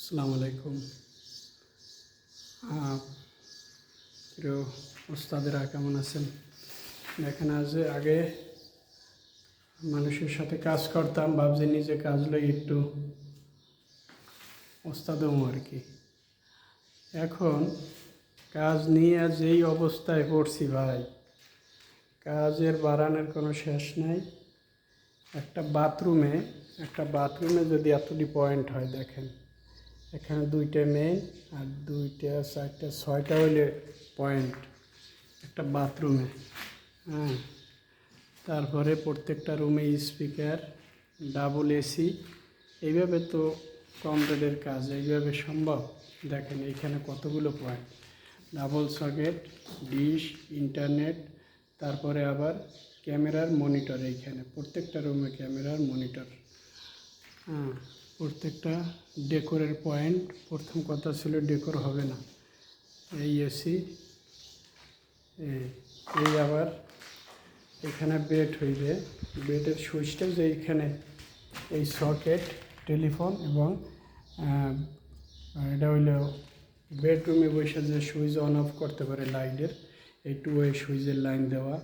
আসসালামু আলাইকুম। প্রিয় ওস্তাদেরা কেমন আছেন? দেখেন, আগে মানুষের সাথে কাজ করতাম, ভাবছি নিজে কাজ লই একটু ওস্তাদ হবো আর কি। এখন কাজ নিয়ে যেই অবস্থায় পড়ছি ভাই, কাজের বাড়ানোর কোনো শেষ নাই। একটা বাথরুমে যদি এতটি পয়েন্ট হয়, দেখেন এখানে 2টা মেইন আর 2টা 4টা 6টা হইলে পয়েন্ট একটা বাথরুমে। তারপরে প্রত্যেকটা রুমে স্পিকার, ডাবল এসি। এইভাবে তো কম রেটের কাজ এইভাবে সম্ভব? দেখেন এইখানে কতগুলো point, double socket, dish, internet, তারপরে আবার ক্যামেরার মনিটর। এইখানে প্রত্যেকটা রুমে ক্যামেরার মনিটর। প্রত্যেকটা ডেকোরের পয়েন্ট। প্রথম কথা ছিল ডেকোর হবে না, এই এসি, এই আবার এখানে বেড হইবে। বেডের সুইচটা যে এইখানে, এই সকেট, টেলিফোন এবং এটা হইল বেডরুমে বসে যে সুইচ অন অফ করতে পারে লাইটের, এই 2 ওয়ে সুইচের লাইন দেওয়া।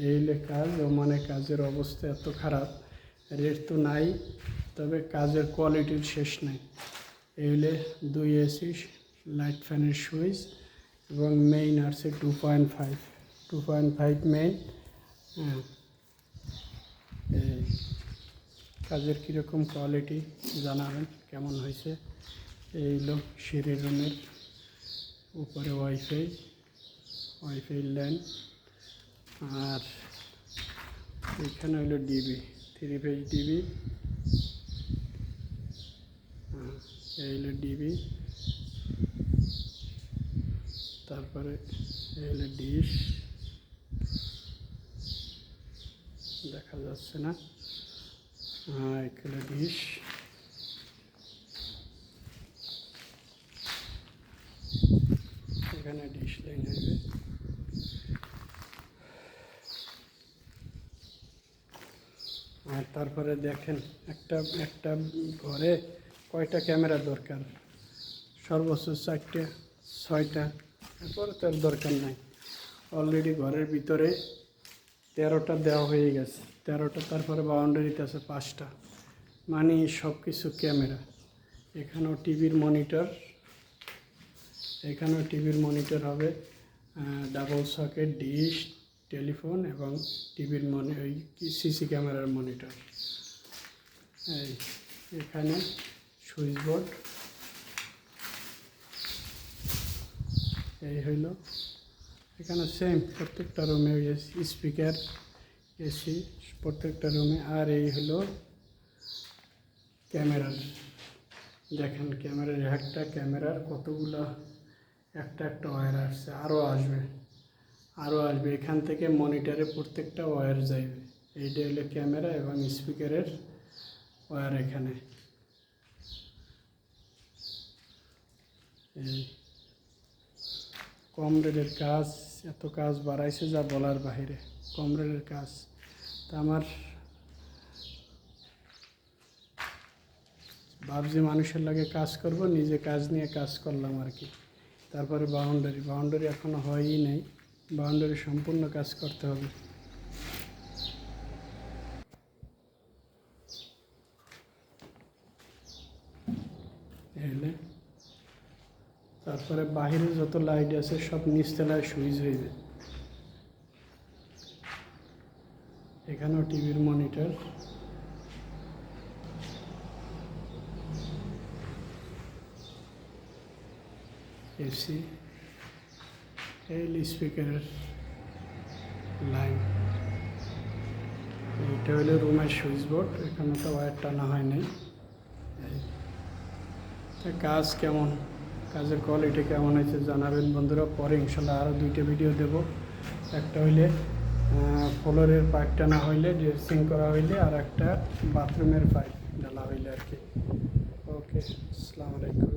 এই হলে কাজ। মানে কাজের অবস্থা এত খারাপ, রেট তো নাই, তবে কাজের কোয়ালিটির শেষ নাই। এই হলে 2 এসি, লাইট ফ্যানের সুইচ এবং মেইন আছে 2.5 মেইন। এই কাজের কীরকম কোয়ালিটি জানাবেন, কেমন হয়েছে। এই হলো সিঁড়ি রুমের উপরে ওয়াইফাই লাইন। আর এখানে হলো ডিবি, 3 ফেজ ডিবি। এই হলো ডিবি। তারপরে এই হলো ডিশ, দেখা যাচ্ছে না। এখানে ডিশ, এখানে ডিশ লাইন হইবে। আর তারপরে দেখেন একটা ঘরে কয়টা ক্যামেরা দরকার? সর্বোচ্চ 4টে 6টা, এরপরে তার দরকার নাই। অলরেডি ঘরের ভিতরে 13টা দেওয়া হয়ে গেছে, 13টা। তারপরে বাউন্ডারিতে আছে 5টা, মানে সব কিছু ক্যামেরা। এখানেও টিভির মনিটর হবে, ডাবল সকেট, ডিশ, টেলিফোন এবং টিভির ওই সিসি ক্যামেরার মনিটর। এখানে সুইচ বোর্ড। এই হইল এখানে সেম প্রত্যেকটা রুমে স্পিকার, এসি প্রত্যেকটা রুমে। আর এই হলো ক্যামেরার, দেখেন ক্যামেরার একটা ক্যামেরার কতগুলো একটা ওয়্যার আসছে, আরও আসবে। এখান থেকে মনিটরে প্রত্যেকটা ওয়্যার যাইবে। এইটা হলো ক্যামেরা এবং স্পিকারের ওয়্যার। এখানে এই কম রেটের কাজ, এত কাজ বাড়াইছে যা বলার বাহিরে, কম রেটের কাজ। তা আমার ভাবছি মানুষের লাগে কাজ করব, নিজে কাজ নিয়ে কাজ করলাম আর কি। তারপরে বাউন্ডারি এখনও হয়ই নাই, বাউন্ডারি সম্পূর্ণ কাজ করতে হবে। এলে তারপরে বাহিরে যত লাইট আছে সব নিচতলায় সুইচ হইবে। এখানেও টিভির মনিটর, এসি, এই স্পিকারের লাইন। এইটা হলো রুমের সুইচ বোর্ড। এখানে তো ওয়্যার টানা হয় নাই। কাজ কেমন, কাজের কোয়ালিটি কেমন হয়েছে জানাবেন বন্ধুরা। পরে ইনশাল্লাহ আরও 2টা ভিডিও দেব। একটা হইলে ফ্লোরের পাইপ টানা হইলে, ড্রেসিং করা হইলে, আর একটা বাথরুমের পাইপ ঢালা হইলে আর কি। ওকে, আসসালামু আলাইকুম।